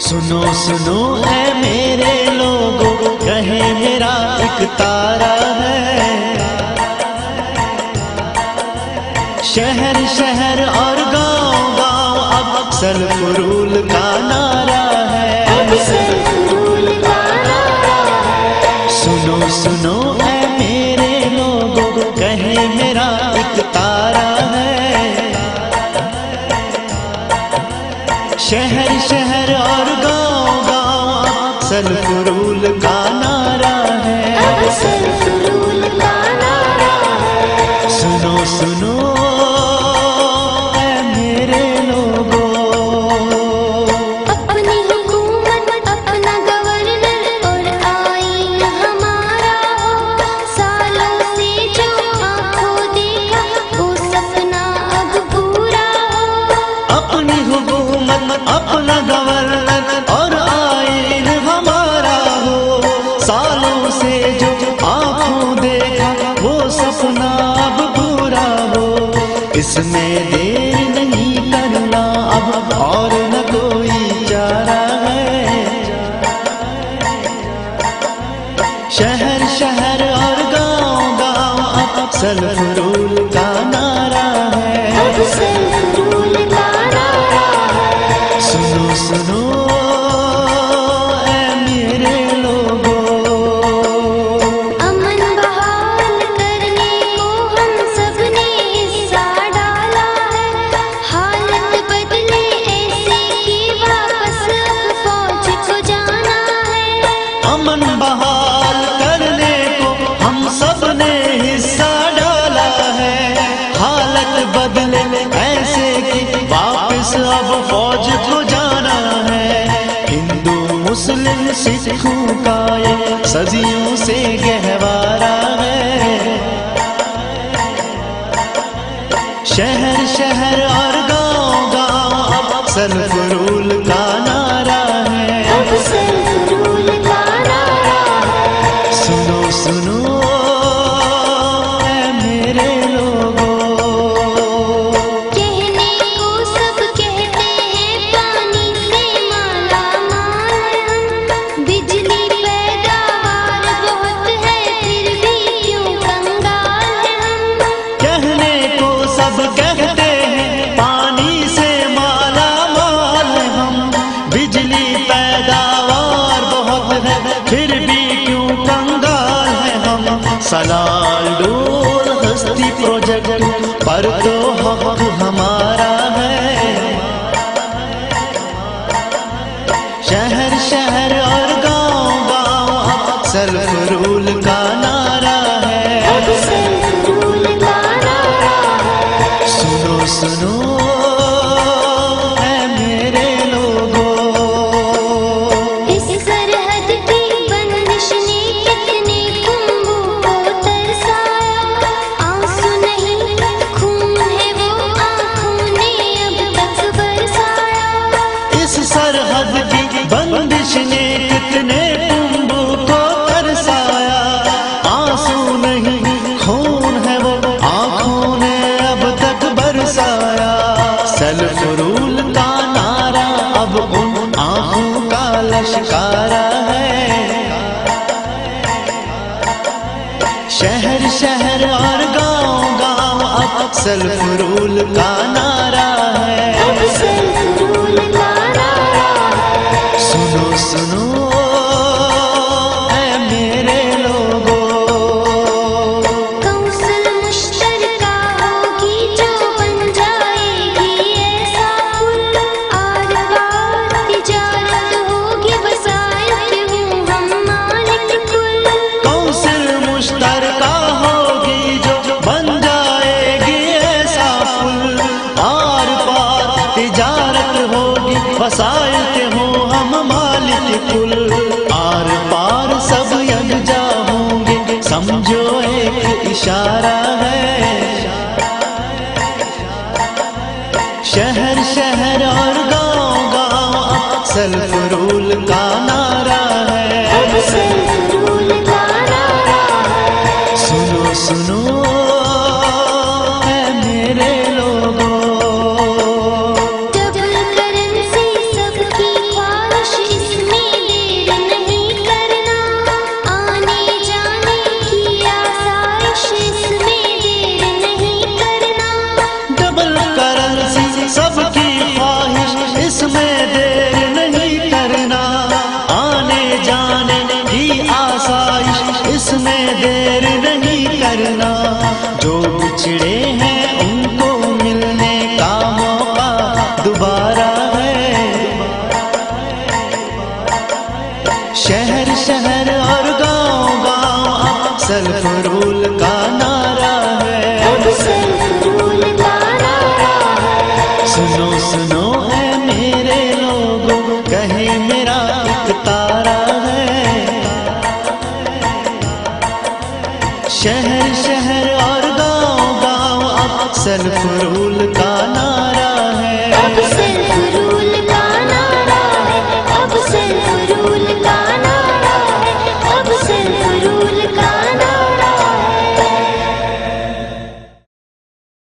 सुनो सुनो ऐ मेरे लोगों, कहे मेरा एक तारा है। शहर शहर और गांव गांव अब सलफरूल का नारा है। सुनो सुनो ऐ मेरे लोगों, कहे मेरा एक तारा है। शहर शहर और गांव गांव सलफरूल का नारा है। सुनो सुनो ऐ मेरे लोगों, अपनी हुकूमत अपना गवर्नर और आईन हमारा हो। सालों से जो आंखों देखा वो सपना अब पूरा हो। अपनी हुकूमत अपना गवर्नर और आईन हमारा हो। सालों से जो आंखों देखा वो सपना अब पूरा हो। इसमें देर नहीं करना अब और न कोई चारा है। शहर शहर और गांव गांव अब सलफरूल का नारा है। सुनो सुनो ऐ मेरे लोगों, अमन बहाल करने को हम सब ने हिस्सा डाला है। हालत बदले ऐसे कि वापस अब फौज को जाना है। अमन बहाल करने को हम सब ने हिस्सा डाला है। हालत बदले ऐसे कि वापस अब फौज को जाना है। हिंदू मुस्लिम सिखों का ये सदियों से गहवारा है। शहर शहर और गांव गांव अब सलफरूल का नारा है। सुनो सुनो ऐ मेरे लोगों, कहने को सब कहते हैं पानी से माला माल हम। बिजली पैदावार बहुत है फिर भी क्यों कंगाल हम। कहने को सब कहते हैं पानी से माला माल हम। बिजली पैदावार बहुत है फिर भी क्यों कंगाल है हम। सलाल डोल हस्ती प्रोजेक्ट पर तो हक हमारा है। शहर शहर और गांव गांव अब सलफरूल का नारा है। सुनो सुनो ऐ मेरे लोगों, इस सरहद की बंदिश ने कितने कुंभों को तरसाया। आंसू नहीं खून है वो आंखों ने अब तक बरसाया। इस सरहद की बंदिश ने कितने कुंभों को तरसाया। आंसू नहीं खून है वो आंखों ने अब तक बरसाया। सलफरूल का नारा अब उन आंखों का लश्कारा है। शहर शहर और गांव गांव अब सलफरूल का नारा है। सुनो सुनो ऐ मेरे लोगों, कौंसल मुश्तरका होगी जो बन जाएगी ऐसा पुल। आर पार तिजारत होगी वसाइल हूँ हम मालिक कुल। कौंसिल मुश्तरका होगी जो बन जाएगी ऐसा पुल। बिछड़े हैं उनको मिलने का मौका दोबारा है। शहर शहर और गांव गांव अब सरफरूल का नारा है। अब सरफरूल का नारा है। सुनो सुनो है मेरे लोगों, कहे मेरा एक तारा है। शहर शहर और गांव गांव अब सरफरूल